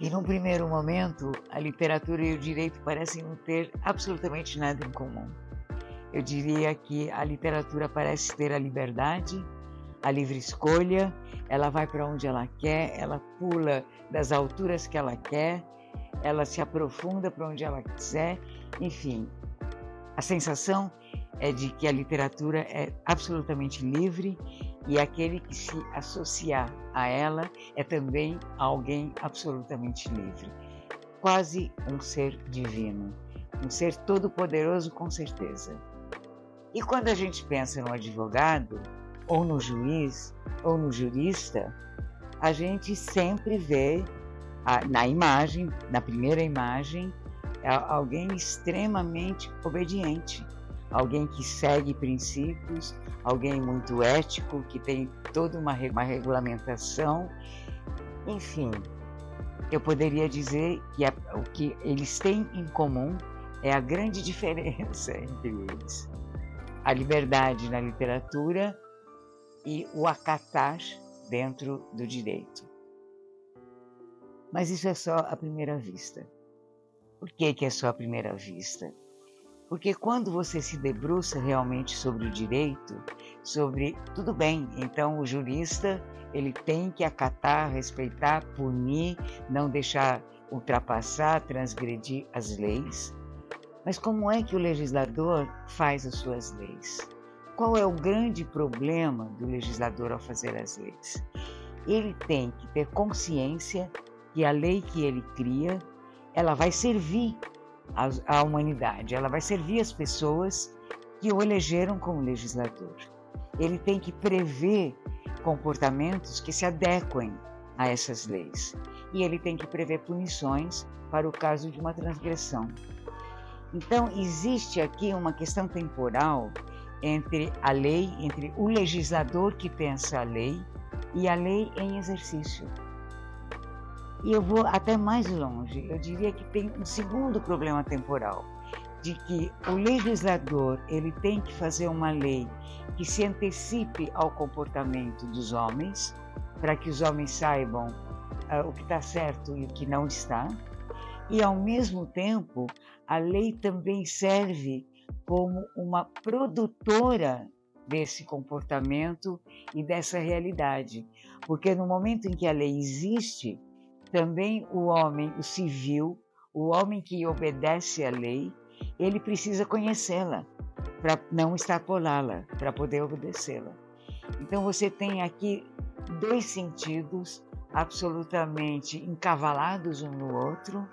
E num primeiro momento, a literatura e o direito parecem não ter absolutamente nada em comum. Eu diria que a literatura parece ter a liberdade, a livre escolha, ela vai para onde ela quer, ela pula das alturas que ela quer, ela se aprofunda para onde ela quiser, enfim. A sensação é de que a literatura é absolutamente livre e aquele que se associar a ela é também alguém absolutamente livre. Quase um ser divino, um ser todo-poderoso com certeza. E quando a gente pensa no advogado, ou no juiz, ou no jurista, a gente sempre vê na imagem, na primeira imagem, alguém extremamente obediente, alguém que segue princípios, alguém muito ético, que tem toda uma regulamentação. Enfim, eu poderia dizer que o que eles têm em comum é a grande diferença entre eles. A liberdade na literatura e o acatar dentro do direito. Mas isso é só à primeira vista. Por que é só à primeira vista? Porque quando você se debruça realmente sobre o direito, tudo bem, então o jurista ele tem que acatar, respeitar, punir, não deixar ultrapassar, transgredir as leis. Mas como é que o legislador faz as suas leis? Qual é o grande problema do legislador ao fazer as leis? Ele tem que ter consciência que a lei que ele cria, ela vai servir à humanidade, ela vai servir as pessoas que o elegeram como legislador. Ele tem que prever comportamentos que se adequem a essas leis. E ele tem que prever punições para o caso de uma transgressão. Então, existe aqui uma questão temporal entre a lei, entre o legislador que pensa a lei e a lei em exercício. E eu vou até mais longe, eu diria que tem um segundo problema temporal, de que o legislador ele tem que fazer uma lei que se antecipe ao comportamento dos homens, para que os homens saibam o que está certo e o que não está, e ao mesmo tempo a lei também serve como uma produtora desse comportamento e dessa realidade, porque no momento em que a lei existe, também o homem, o civil, o homem que obedece à lei, ele precisa conhecê-la para não extrapolá-la, para poder obedecê-la. Então você tem aqui dois sentidos absolutamente encavalados um no outro,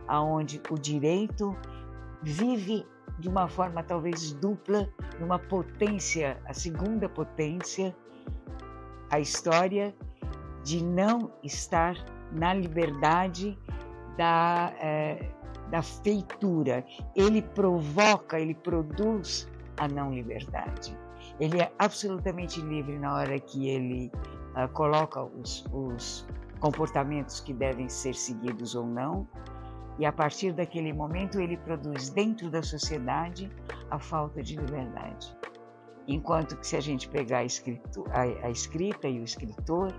aonde o direito vive de uma forma talvez dupla, numa potência, a segunda potência, a história de não estar na liberdade da feitura. Ele provoca, ele produz a não liberdade. Ele é absolutamente livre na hora que ele coloca os comportamentos que devem ser seguidos ou não, e a partir daquele momento ele produz dentro da sociedade a falta de liberdade. Enquanto que se a gente pegar a escrita e o escritor,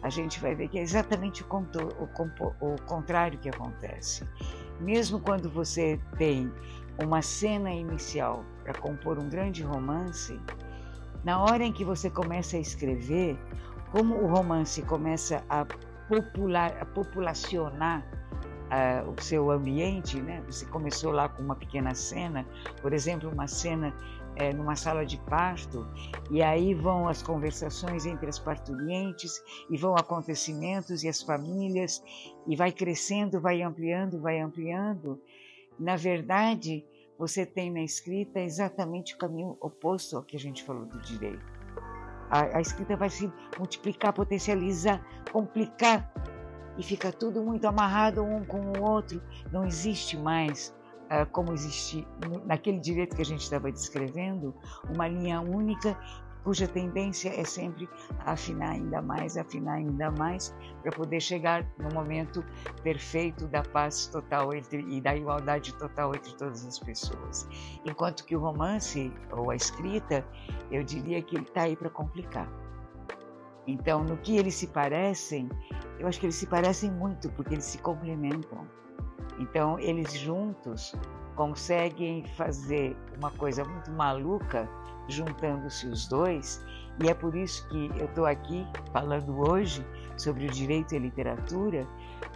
a gente vai ver que é exatamente o contrário que acontece. Mesmo quando você tem uma cena inicial para compor um grande romance, na hora em que você começa a escrever, como o romance começa a populacionar o seu ambiente, né? Você começou lá com uma pequena cena, por exemplo, uma cena numa sala de parto, e aí vão as conversações entre as parturientes, e vão acontecimentos e as famílias, e vai crescendo, vai ampliando. Na verdade, você tem na escrita exatamente o caminho oposto ao que a gente falou do direito. A escrita vai se multiplicar, potencializar, complicar, e fica tudo muito amarrado um com o outro. Não existe mais, como existe naquele direito que a gente estava descrevendo, uma linha única, cuja tendência é sempre afinar ainda mais, para poder chegar no momento perfeito da paz total e da igualdade total entre todas as pessoas. Enquanto que o romance, ou a escrita, eu diria que ele está aí para complicar. Então, no que eles se parecem, eu acho que eles se parecem muito, porque eles se complementam. Então, eles juntos conseguem fazer uma coisa muito maluca, juntando-se os dois, e é por isso que eu estou aqui falando hoje sobre o direito e a literatura,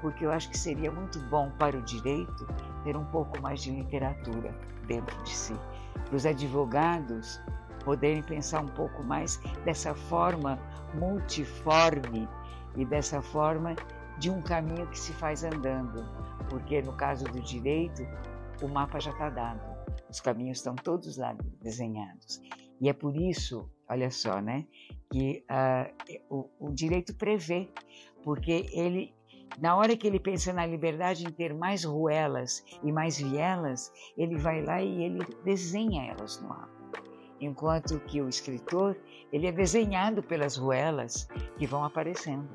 porque eu acho que seria muito bom para o direito ter um pouco mais de literatura dentro de si, para os advogados poderem pensar um pouco mais dessa forma multiforme e dessa forma de um caminho que se faz andando, porque no caso do direito, o mapa já está dado, os caminhos estão todos lá desenhados. E é por isso, olha só, né, que o direito prevê, porque ele, na hora que ele pensa na liberdade em ter mais ruelas e mais vielas, ele vai lá e ele desenha elas no mapa. Enquanto que o escritor, ele é desenhado pelas ruelas que vão aparecendo.